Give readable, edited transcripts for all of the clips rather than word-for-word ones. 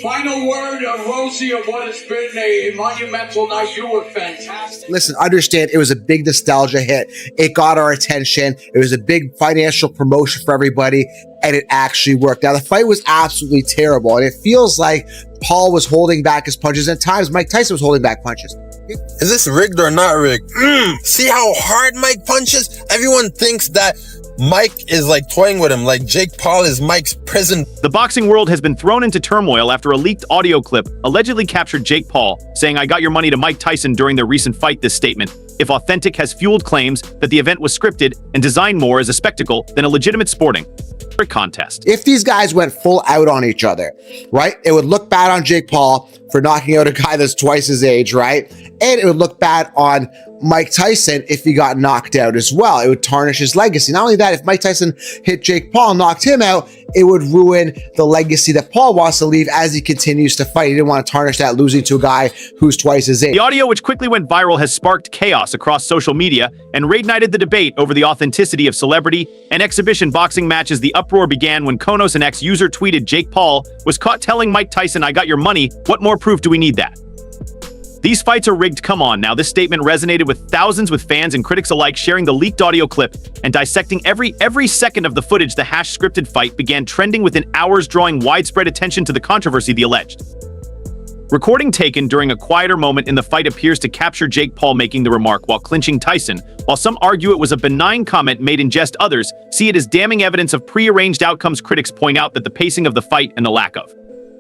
Final word, Rosie, of what has been a monumental night. You were fantastic. Listen, understand it was a big nostalgia hit. It got our attention. It was a big financial promotion for everybody, and it actually worked. Now, the fight was absolutely terrible, and it feels like Paul was holding back his punches. At times, Mike Tyson was holding back punches. Is this rigged or not rigged? See how hard Mike punches? Everyone thinks that Mike is like toying with him, like Jake Paul is Mike's prison. The boxing world has been thrown into turmoil after a leaked audio clip allegedly captured Jake Paul saying, "I got your money" to Mike Tyson during their recent fight. This statement, if authentic, has fueled claims that the event was scripted and designed more as a spectacle than a legitimate sporting contest. If these guys went full out on each other, right, it would look bad on Jake Paul for knocking out a guy that's twice his age, right? And it would look bad on Mike Tyson if he got knocked out as well. It would tarnish his legacy. Not only that, if Mike Tyson hit Jake Paul and knocked him out, it would ruin the legacy that Paul wants to leave as he continues to fight. He didn't want to tarnish that, losing to a guy who's twice his age. The audio, which quickly went viral, has sparked chaos across social media and reignited the debate over the authenticity of celebrity and exhibition boxing matches. The uproar began when Konos, an ex-user, tweeted, "Jake Paul was caught telling Mike Tyson, 'I got your money. What more proof do we need that?' These fights are rigged, come on now." This statement resonated with thousands, with fans and critics alike sharing the leaked audio clip and dissecting every second of the footage. The scripted fight began trending within hours, drawing widespread attention to the controversy. The alleged recording taken during a quieter moment in the fight appears to capture Jake Paul making the remark while clinching Tyson. While some argue it was a benign comment made in jest, others see it as damning evidence of prearranged outcomes. Critics point out that the pacing of the fight and the lack of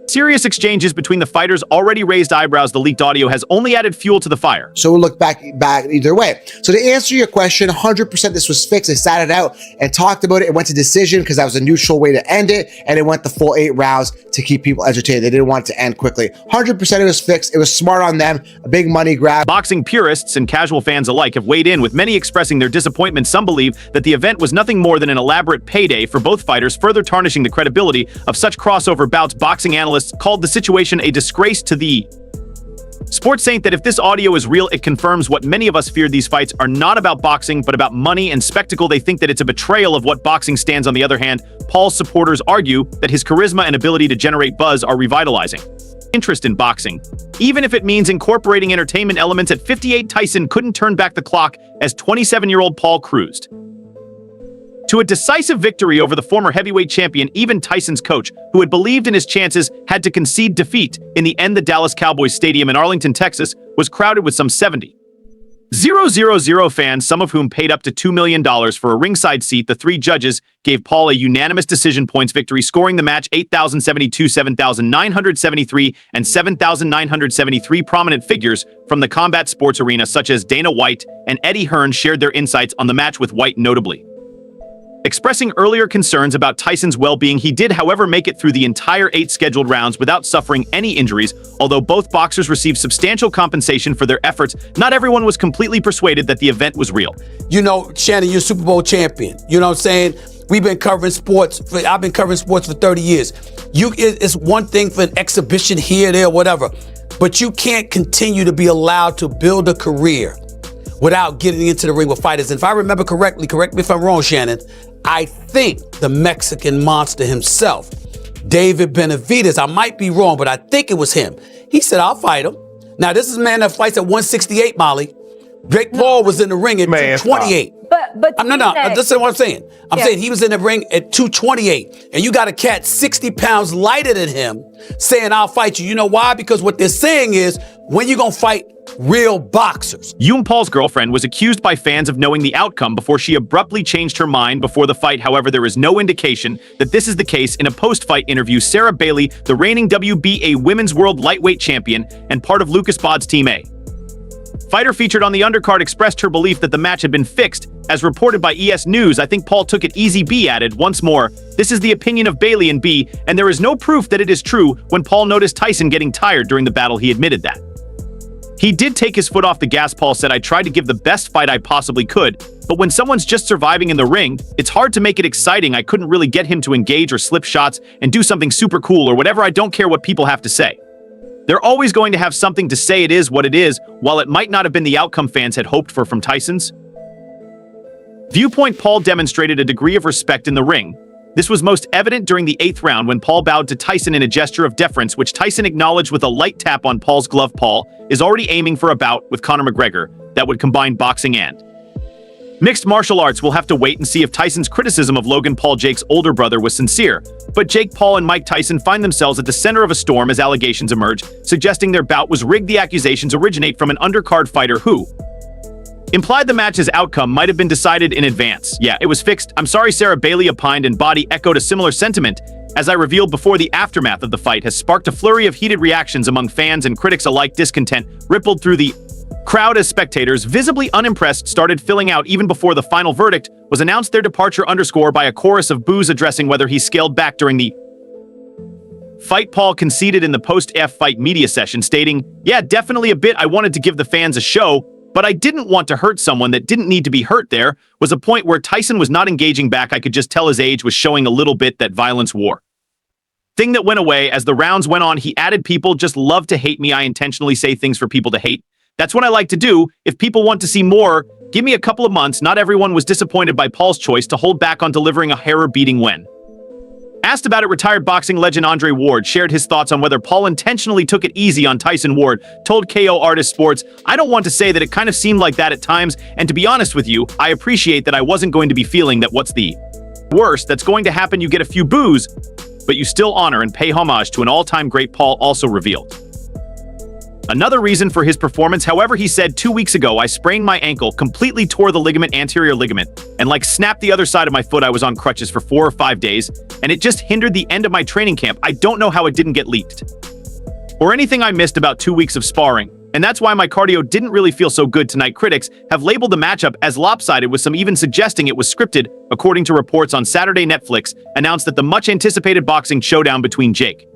serious exchanges between the fighters already raised eyebrows. The leaked audio has only added fuel to the fire. So we'll look back either way. So to answer your question, 100% this was fixed. They sat it out and talked about it. It went to decision because that was a neutral way to end it, and it went the full 8 rounds to keep people entertained. They didn't want it to end quickly. 100% it was fixed. It was smart on them, a big money grab. Boxing purists and casual fans alike have weighed in, with many expressing their disappointment. Some believe that the event was nothing more than an elaborate payday for both fighters, further tarnishing the credibility of such crossover bouts. Boxing analysts called the situation a disgrace to the sport, saying that if this audio is real, it confirms what many of us feared. These fights are not about boxing, but about money and spectacle. They think that it's a betrayal of what boxing stands. On the other hand, Paul's supporters argue that his charisma and ability to generate buzz are revitalizing interest in boxing, even if it means incorporating entertainment elements. At 58, Tyson couldn't turn back the clock as 27-year-old Paul cruised to a decisive victory over the former heavyweight champion. Even Tyson's coach, who had believed in his chances, had to concede defeat. In the end, the Dallas Cowboys Stadium in Arlington, Texas, was crowded with some 70,000 fans, some of whom paid up to $2 million for a ringside seat. The 3 judges gave Paul a unanimous decision points victory, scoring the match 8,072, 7,973, and 7,973. Prominent figures from the combat sports arena, such as Dana White and Eddie Hearn, shared their insights on the match, with White notably expressing earlier concerns about Tyson's well-being. He did, however, make it through the entire 8 scheduled rounds without suffering any injuries. Although both boxers received substantial compensation for their efforts, not everyone was completely persuaded that the event was real. You know, Shannon, you're Super Bowl champion. You know what I'm saying? We've been covering sports. I've been covering sports for 30 years. It's one thing for an exhibition here, there, whatever, but you can't continue to be allowed to build a career without getting into the ring with fighters. And if I remember correctly, correct me if I'm wrong, Shannon, I think the Mexican monster himself, David Benavidez, I might be wrong, but I think it was him. He said, "I'll fight him." Now, this is a man that fights at 168, Molly. Jake Paul was in the ring at 228. But listen to what I'm saying. I'm saying he was in the ring at 228, and you got a cat 60 pounds lighter than him saying, "I'll fight you." You know why? Because what they're saying is, when you gonna fight real boxers? Paul's girlfriend was accused by fans of knowing the outcome before she abruptly changed her mind before the fight. However, there is no indication that this is the case. In a post-fight interview, Sarah Bailey, the reigning WBA Women's World Lightweight Champion and part of Lucas Bod's Team A fighter featured on the undercard, expressed her belief that the match had been fixed. As reported by ES News, "I think Paul took it easy." B added, "Once more, this is the opinion of Bailey and B, and there is no proof that it is true." When Paul noticed Tyson getting tired during the battle, he admitted that he did take his foot off the gas. Paul said, "I tried to give the best fight I possibly could, but when someone's just surviving in the ring, it's hard to make it exciting. I couldn't really get him to engage or slip shots and do something super cool or whatever. I don't care what people have to say. They're always going to have something to say. It is what it is." While it might not have been the outcome fans had hoped for from Tyson's viewpoint, Paul demonstrated a degree of respect in the ring, This was most evident during the 8th round when Paul bowed to Tyson in a gesture of deference, which Tyson acknowledged with a light tap on Paul's glove. Paul is already aiming for a bout with Conor McGregor that would combine boxing and mixed martial arts. We'll have to wait and see if Tyson's criticism of Logan Paul, Jake's older brother, was sincere. But Jake Paul and Mike Tyson find themselves at the center of a storm as allegations emerge, suggesting their bout was rigged. The accusations originate from an undercard fighter who implied the match's outcome might have been decided in advance. Yeah, it was fixed. I'm sorry, Sarah Bailey opined, and Body echoed a similar sentiment. As I revealed before, the aftermath of the fight has sparked a flurry of heated reactions among fans and critics alike. Discontent rippled through the crowd as spectators, visibly unimpressed, started filling out even before the final verdict was announced. Their departure underscored by a chorus of boos addressing whether he scaled back during the fight. Paul conceded in the post-fight media session, stating, "Yeah, definitely a bit. I wanted to give the fans a show, but I didn't want to hurt someone that didn't need to be hurt." There was a point where Tyson was not engaging back. I could just tell his age was showing a little bit that violence wore thing that went away as the rounds went on. He added, "People just love to hate me. I intentionally say things for people to hate. That's what I like to do. If people want to see more, give me a couple of months." Not everyone was disappointed by Paul's choice to hold back on delivering a hair-beating win. Asked about it, retired boxing legend Andre Ward shared his thoughts on whether Paul intentionally took it easy on Tyson. Ward told KO Artist Sports, "I don't want to say that it kind of seemed like that at times, and to be honest with you, I appreciate that I wasn't going to be feeling that what's the worst that's going to happen. You get a few boos, but you still honor and pay homage to an all-time great." Paul also revealed another reason for his performance. However, he said, 2 weeks ago, I sprained my ankle, completely tore the ligament, anterior ligament, and snapped the other side of my foot. I was on crutches for 4 or 5 days, and it just hindered the end of my training camp. I don't know how it didn't get leaked or anything. I missed about 2 weeks of sparring, and that's why my cardio didn't really feel so good tonight. Critics have labeled the matchup as lopsided, with some even suggesting it was scripted. According to reports on Saturday, Netflix announced that the much-anticipated boxing showdown between Jake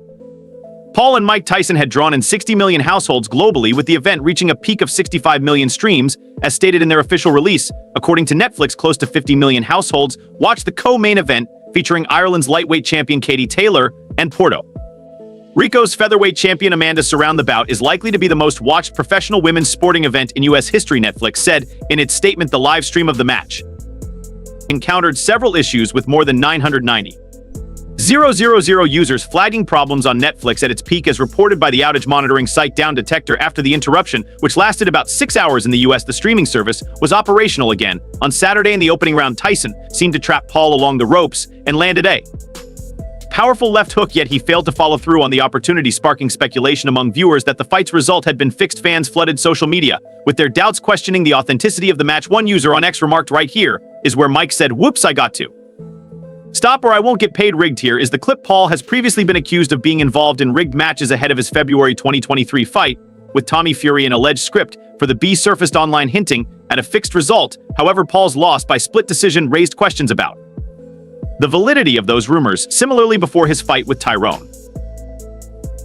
Paul and Mike Tyson had drawn in 60 million households globally, with the event reaching a peak of 65 million streams, as stated in their official release. According to Netflix, close to 50 million households watched the co-main event, featuring Ireland's lightweight champion Katie Taylor and Puerto Rico's featherweight champion Amanda Serrano. The bout is likely to be the most watched professional women's sporting event in U.S. history, Netflix said in its statement. The live stream of the match encountered several issues, with more than 990,000 users flagging problems on Netflix at its peak, as reported by the outage monitoring site Down Detector. After the interruption, which lasted about 6 hours in the US, the streaming service was operational again on Saturday. In the opening round, Tyson seemed to trap Paul along the ropes and landed a powerful left hook, yet he failed to follow through on the opportunity, sparking speculation among viewers that the fight's result had been fixed. Fans flooded social media with their doubts, questioning the authenticity of the match. One user on X remarked, "Right here is where Mike said, 'Whoops, I got to stop or I won't get paid.'" Rigged here is the clip. Paul has previously been accused of being involved in rigged matches ahead of his February 2023 fight with Tommy Fury. An alleged script for the B surfaced online, hinting at a fixed result. However, Paul's loss by split decision raised questions about the validity of those rumors. Similarly, before his fight with Tyrone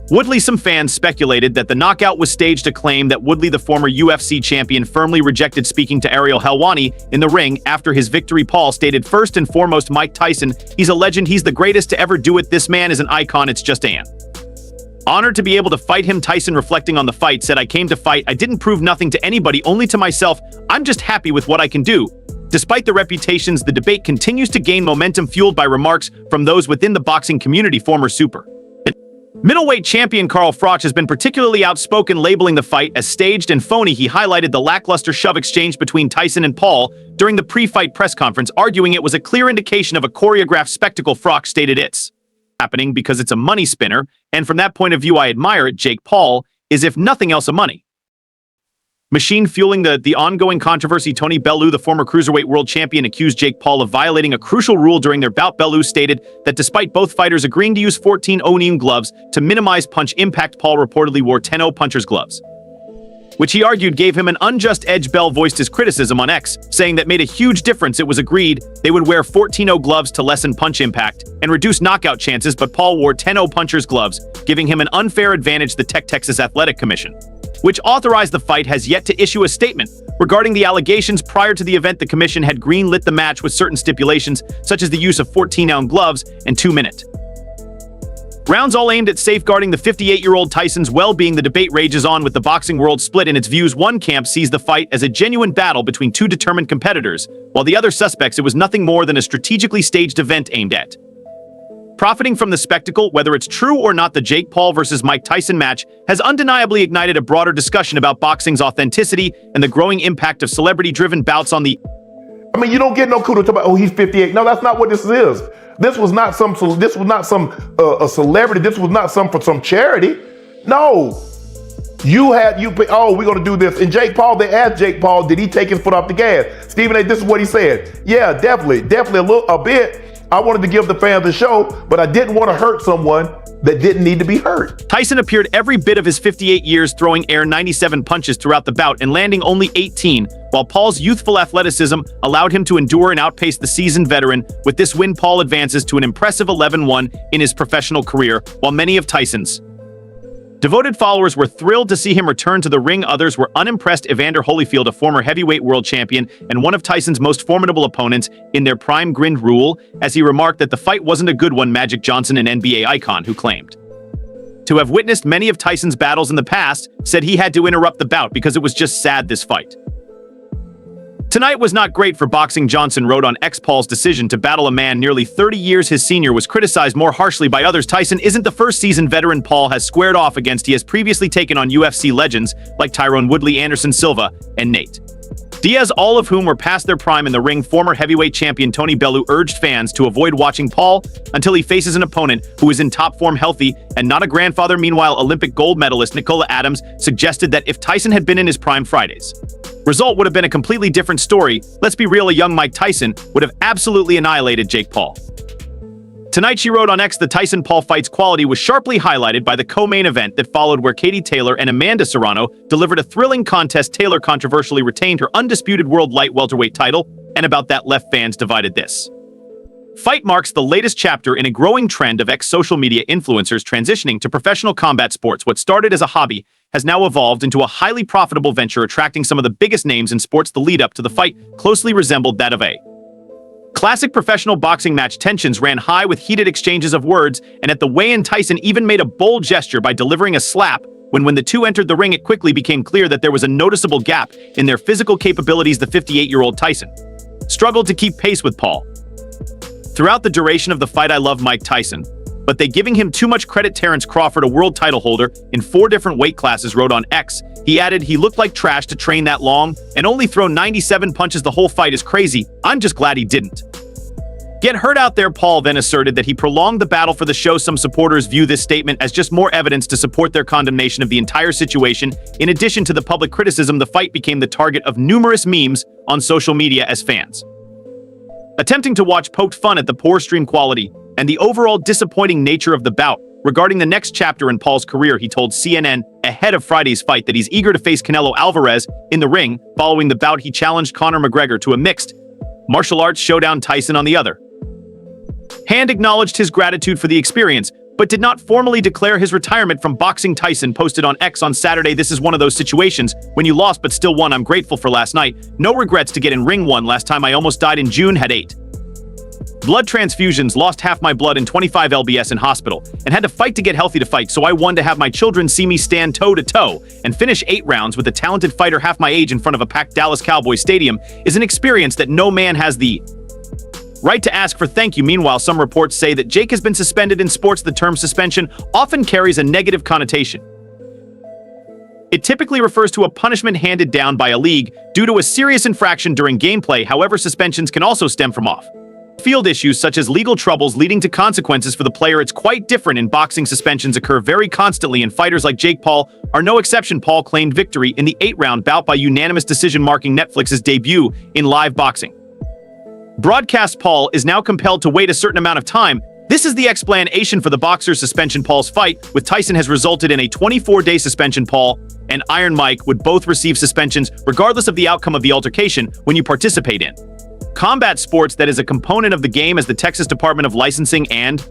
Woodley, some fans speculated that the knockout was staged, a claim that Woodley, the former UFC champion, firmly rejected. Speaking to Ariel Helwani in the ring after his victory, Paul stated, "First and foremost, Mike Tyson, he's a legend. He's the greatest to ever do it. This man is an icon. It's just an honor to be able to fight him." Tyson, reflecting on the fight, said, "I came to fight. I didn't prove nothing to anybody, only to myself. I'm just happy with what I can do." Despite the reputations, the debate continues to gain momentum, fueled by remarks from those within the boxing community. Former super middleweight champion Carl Froch has been particularly outspoken, labeling the fight as staged and phony. He highlighted the lackluster shove exchange between Tyson and Paul during the pre-fight press conference, arguing it was a clear indication of a choreographed spectacle. Froch stated, "It's happening because it's a money spinner, and from that point of view I admire it. Jake Paul is, if nothing else, a money machine fueling the ongoing controversy." Tony Bellew, the former cruiserweight world champion, accused Jake Paul of violating a crucial rule during their bout. Bellew stated that despite both fighters agreeing to use 14-0 gloves to minimize punch impact, Paul reportedly wore 10-0 puncher's gloves, which he argued gave him an unjust edge. Bell voiced his criticism on X, saying that made a huge difference. It was agreed they would wear 14-0 gloves to lessen punch impact and reduce knockout chances, but Paul wore 10-0 puncher's gloves, giving him an unfair advantage. The Texas Athletic Commission, which authorized the fight, has yet to issue a statement regarding the allegations. Prior to the event, the commission had green-lit the match with certain stipulations, such as the use of 14-ounce gloves and 2-minute rounds, all aimed at safeguarding the 58-year-old Tyson's well-being. The debate rages on, with the boxing world split in its views. One camp sees the fight as a genuine battle between two determined competitors, while the other suspects it was nothing more than a strategically staged event aimed at Profiting from the spectacle, whether it's true or not, the Jake Paul versus Mike Tyson match has undeniably ignited a broader discussion about boxing's authenticity and the growing impact of celebrity-driven bouts on the... I mean, you don't get no kudos about, oh, he's 58. No, that's not what this is. This was not some a celebrity. This was not some for some charity. No. We're going to do this. And Jake Paul, they asked Jake Paul, did he take his foot off the gas? Stephen A., this is what he said. Yeah, definitely a bit. I wanted to give the fans a show, but I didn't want to hurt someone that didn't need to be hurt. Tyson appeared every bit of his 58 years, throwing air 97 punches throughout the bout and landing only 18, while Paul's youthful athleticism allowed him to endure and outpace the seasoned veteran. With this win, Paul advances to an impressive 11-1 in his professional career, while many of Tyson's devoted followers were thrilled to see him return to the ring. Others were unimpressed. Evander Holyfield, a former heavyweight world champion and one of Tyson's most formidable opponents in their prime, grinned rule as he remarked that the fight wasn't a good one. Magic Johnson, an NBA icon who claimed to have witnessed many of Tyson's battles in the past, said he had to interrupt the bout because it was just sad this fight tonight was not great for boxing. Johnson wrote on X, Paul's decision to battle a man nearly 30 years his senior was criticized more harshly by others. Tyson isn't the first seasoned veteran Paul has squared off against. He has previously taken on UFC legends like Tyrone Woodley, Anderson Silva, and Nate Diaz, all of whom were past their prime in the ring. Former heavyweight champion Tony Bellew urged fans to avoid watching Paul until he faces an opponent who is in top form, healthy, and not a grandfather. Meanwhile, Olympic gold medalist Nicola Adams suggested that if Tyson had been in his prime, Friday's result would have been a completely different story. Let's be real, a young Mike Tyson would have absolutely annihilated Jake Paul. Tonight, she wrote on X, the Tyson-Paul fight's quality was sharply highlighted by the co-main event that followed, where Katie Taylor and Amanda Serrano delivered a thrilling contest. Taylor controversially retained her undisputed world light welterweight title, and about that left fans divided. This fight marks the latest chapter in a growing trend of ex-social media influencers transitioning to professional combat sports. What started as a hobby has now evolved into a highly profitable venture, attracting some of the biggest names in sports. The lead-up to the fight closely resembled that of a classic professional boxing match. Tensions ran high with heated exchanges of words, and at the weigh-in, Tyson even made a bold gesture by delivering a slap. When the two entered the ring, it quickly became clear that there was a noticeable gap in their physical capabilities. The 58-year-old Tyson struggled to keep pace with Paul throughout the duration of the fight. I love Mike Tyson, but they giving him too much credit. Terrence Crawford, a world title holder in 4 different weight classes, wrote on X. He added, he looked like trash to train that long and only throw 97 punches the whole fight is crazy. I'm just glad he didn't get hurt out there. Paul then asserted that he prolonged the battle for the show. Some supporters view this statement as just more evidence to support their condemnation of the entire situation. In addition to the public criticism, the fight became the target of numerous memes on social media as fans attempting to watch poked fun at the poor stream quality and the overall disappointing nature of the bout. Regarding the next chapter in Paul's career, he told CNN ahead of Friday's fight that he's eager to face Canelo Alvarez in the ring. Following the bout, he challenged Conor McGregor to a mixed martial arts showdown. Tyson, on the other hand, acknowledged his gratitude for the experience, but did not formally declare his retirement from boxing. Tyson posted on X on Saturday, "This is one of those situations when you lost but still won. I'm grateful for last night. No regrets to get in ring one. Last time I almost died in June, had 8 blood transfusions, lost half my blood in 25 lbs in hospital, and had to fight to get healthy to fight. So I won to have my children see me stand toe-to-toe and finish 8 rounds with a talented fighter half my age in front of a packed Dallas Cowboys stadium is an experience that no man has the right to ask for. Thank you." Meanwhile, some reports say that Jake has been suspended. In sports, the term suspension often carries a negative connotation. It typically refers to a punishment handed down by a league due to a serious infraction during gameplay. However, suspensions can also stem from off-field issues such as legal troubles leading to consequences for the player. It's quite different in boxing. Suspensions occur very constantly, and fighters like Jake Paul are no exception. Paul claimed victory in the 8-round bout by unanimous decision, marking Netflix's debut in live boxing broadcast. Paul is now compelled to wait a certain amount of time. This is the explanation for the boxer's suspension. Paul's fight with Tyson has resulted in a 24-day suspension. Paul and Iron Mike would both receive suspensions regardless of the outcome of the altercation. When you participate in combat sports, that is a component of the game, as the Texas Department of Licensing and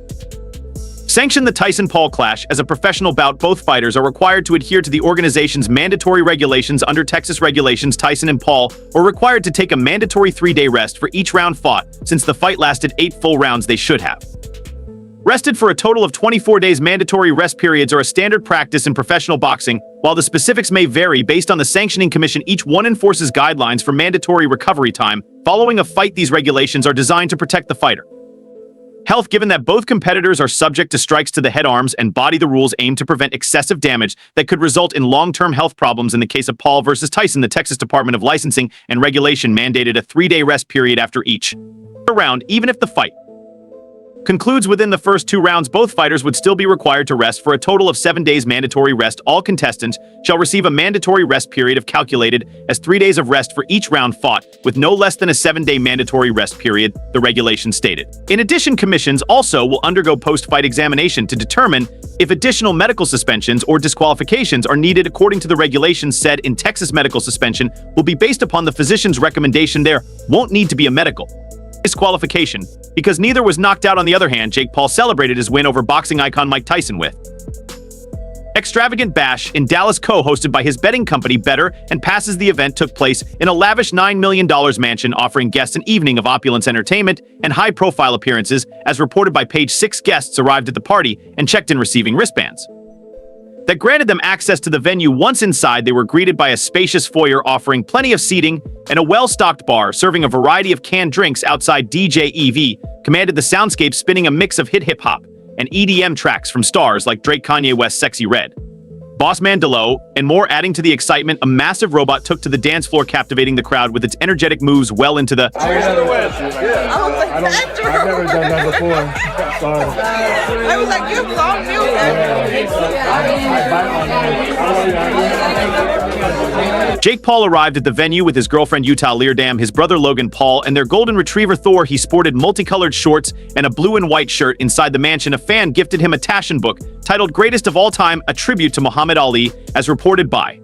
sanctioned the Tyson-Paul clash as a professional bout. Both fighters are required to adhere to the organization's mandatory regulations. Under Texas regulations, Tyson and Paul were required to take a mandatory 3-day rest for each round fought. Since the fight lasted 8 full rounds, they should have rested for a total of 24 days. Mandatory rest periods are a standard practice in professional boxing. While the specifics may vary based on the sanctioning commission, each one enforces guidelines for mandatory recovery time following a fight. These regulations are designed to protect the fighter Health, given that both competitors are subject to strikes to the head, arms, and body. The rules aim to prevent excessive damage that could result in long-term health problems. In the case of Paul versus Tyson, the Texas Department of Licensing and Regulation mandated a 3-day rest period after each round. Even if the fight concludes within the first 2 rounds, both fighters would still be required to rest for a total of 7 days mandatory rest. All contestants shall receive a mandatory rest period of calculated as 3 days of rest for each round fought, with no less than a 7-day mandatory rest period, the regulation stated. In addition, commissions also will undergo post-fight examination to determine if additional medical suspensions or disqualifications are needed. According to the regulations said in Texas, medical suspension will be based upon the physician's recommendation. There won't need to be a medical disqualification because neither was knocked out. On the other hand, Jake Paul celebrated his win over boxing icon Mike Tyson with extravagant bash in Dallas, co-hosted by his betting company Better and Passes. The event took place in a lavish $9 million mansion, offering guests an evening of opulence, entertainment, and high-profile appearances. As reported by Page 6, guests arrived at the party and checked in, receiving wristbands that granted them access to the venue. Once inside, they were greeted by a spacious foyer offering plenty of seating and a well-stocked bar serving a variety of canned drinks. Outside, DJ EV commanded the soundscape, spinning a mix of hip-hop and EDM tracks from stars like Drake, Kanye West, Sexy Red, Boss Man Delo, and more. Adding to the excitement, a massive robot took to the dance floor, captivating the crowd with its energetic moves well into the I've never done that before. Sorry. I was like, you song music. Jake Paul arrived at the venue with his girlfriend Utah Leardam, his brother Logan Paul, and their golden retriever Thor. He sported multicolored shorts and a blue and white shirt. Inside the mansion, a fan gifted him a Taschen book titled Greatest of All Time, a tribute to Muhammad Ali, as reported by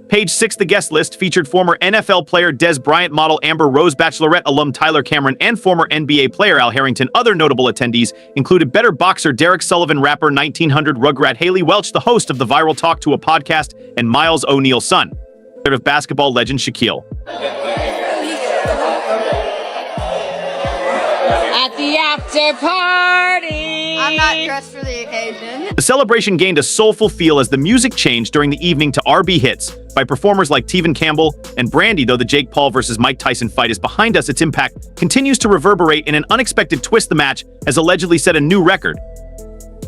Page 6. The guest list featured former NFL player Des Bryant, model Amber Rose, Bachelorette alum Tyler Cameron, and former NBA player Al Harrington. Other notable attendees included better boxer Derek Sullivan, rapper 1900 Rugrat Haley Welch, the host of the Viral Talk to a podcast, and Miles O'Neal's son, of basketball legend Shaquille. At the after party. I'm not dressed for the occasion. The celebration gained a soulful feel as the music changed during the evening to R&B hits by performers like Tevin Campbell and Brandy. Though the Jake Paul versus Mike Tyson fight is behind us, its impact continues to reverberate. In an unexpected twist, the match has allegedly set a new record.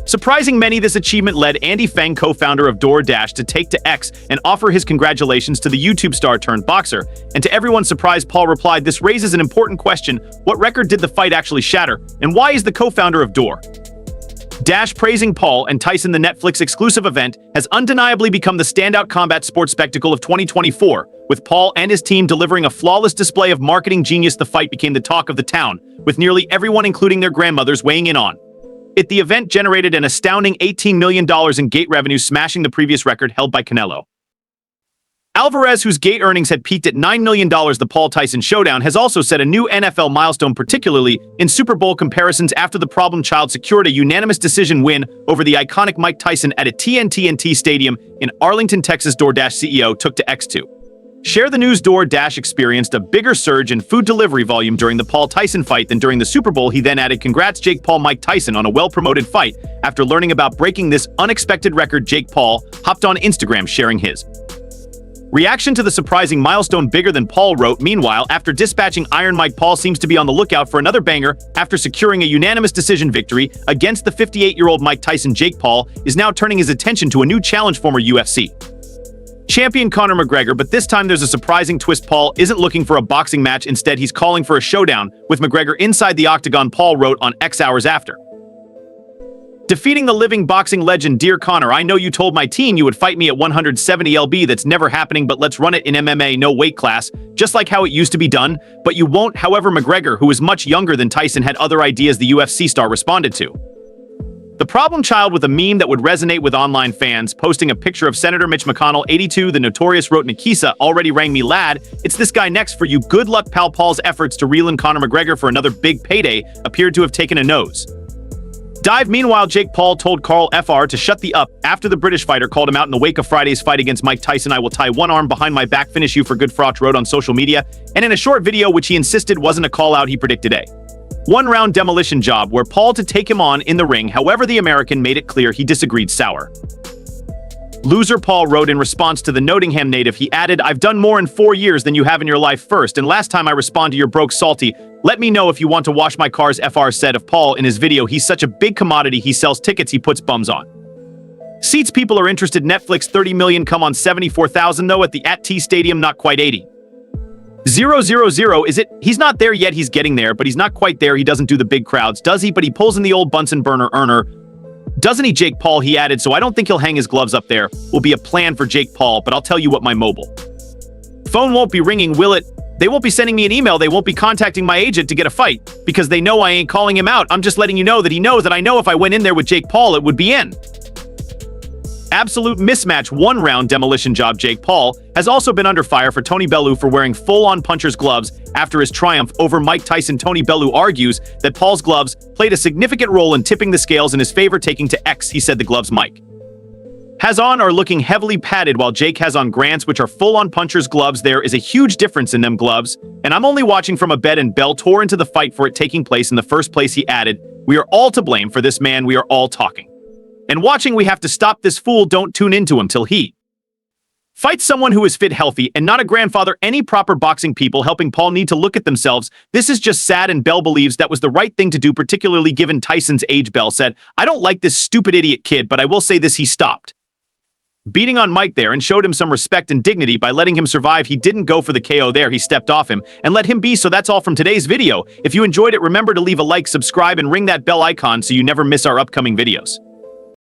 Surprising many, this achievement led Andy Feng, co-founder of DoorDash, to take to X and offer his congratulations to the YouTube star turned boxer. And to everyone's surprise, Paul replied, "This raises an important question. What record did the fight actually shatter? And why is the co-founder of DoorDash praising Paul and Tyson?" The Netflix exclusive event has undeniably become the standout combat sports spectacle of 2024, with Paul and his team delivering a flawless display of marketing genius. The fight became the talk of the town, with nearly everyone, including their grandmothers, weighing in on it. The event generated an astounding $18 million in gate revenue, smashing the previous record held by Canelo Alvarez, whose gate earnings had peaked at $9 million. The Paul-Tyson showdown has also set a new NFL milestone, particularly in Super Bowl comparisons, after the problem child secured a unanimous decision win over the iconic Mike Tyson at a TNT Stadium in Arlington, Texas. DoorDash CEO took to X to share the news. DoorDash experienced a bigger surge in food delivery volume during the Paul-Tyson fight than during the Super Bowl. He then added, "Congrats Jake Paul, Mike Tyson on a well-promoted fight." After learning about breaking this unexpected record, Jake Paul hopped on Instagram sharing his reaction to the surprising milestone. "Bigger than Paul wrote." Meanwhile, after dispatching Iron Mike, Paul seems to be on the lookout for another banger. After securing a unanimous decision victory against the 58-year-old Mike Tyson, Jake Paul is now turning his attention to a new challenge, former UFC champion Conor McGregor. But this time there's a surprising twist. Paul isn't looking for a boxing match. Instead, he's calling for a showdown with McGregor inside the octagon. Paul wrote on X hours after defeating the living boxing legend, "Dear Conor, I know you told my team you would fight me at 170 lb. That's never happening, but let's run it in MMA, no weight class, just like how it used to be done, but you won't." However, McGregor, who is much younger than Tyson, had other ideas. The UFC star responded to the problem child with a meme that would resonate with online fans, posting a picture of Senator Mitch McConnell, 82. The Notorious wrote, "Nikisa already rang me, lad. It's this guy next for you. Good luck, pal." Paul's efforts to reel in Conor McGregor for another big payday appeared to have taken a nose dive. Meanwhile, Jake Paul told Carl Fr to shut the up after the British fighter called him out in the wake of Friday's fight against Mike Tyson. "I will tie one arm behind my back, finish you for good," Froch wrote on social media, and in a short video which he insisted wasn't a call out, he predicted a one-round demolition job where Paul to take him on in the ring. However, the American made it clear he disagreed. Sour Loser Paul wrote in response to the Nottingham native, he added, "I've done more in 4 years than you have in your life first, and last time I respond to your broke salty, let me know if you want to wash my cars." FR said of Paul in his video, "He's such a big commodity, he sells tickets, he puts bums on seats, people are interested. Netflix 30 million, come on 74,000 though at the @T Stadium, not quite 80. 000, is it? He's not there yet, he's getting there, but he's not quite there. He doesn't do the big crowds, does he? But he pulls in the old Bunsen burner earner. Doesn't he, Jake Paul?" He added, "So I don't think he'll hang his gloves up there. Will be a plan for Jake Paul, but I'll tell you what, my mobile phone won't be ringing, will it? They won't be sending me an email. They won't be contacting my agent to get a fight because they know I ain't calling him out. I'm just letting you know that he knows that I know if I went in there with Jake Paul, it would be in. Absolute mismatch, 1-round demolition job." Jake Paul has also been under fire for Tony Bellew for wearing full-on puncher's gloves after his triumph over Mike Tyson. Tony Bellew argues that Paul's gloves played a significant role in tipping the scales in his favor, taking to X. He said the gloves Mike has on are looking heavily padded while Jake has on Grant's, which are full-on puncher's gloves. There is a huge difference in them gloves, and I'm only watching from a bed, and Bell tore into the fight for it taking place in the first place. He added, "We are all to blame for this man. We are all talking and watching. We have to stop this fool. Don't tune into him till he fights someone who is fit, healthy, and not a grandfather." Any proper boxing people helping Paul need to look at themselves. This is just sad, and Bell believes that was the right thing to do, particularly given Tyson's age. Bell said, "I don't like this stupid idiot kid, but I will say this, he stopped beating on Mike there and showed him some respect and dignity by letting him survive. He didn't go for the KO there. He stepped off him and let him be." So that's all from today's video. If you enjoyed it, remember to leave a like, subscribe, and ring that bell icon so you never miss our upcoming videos.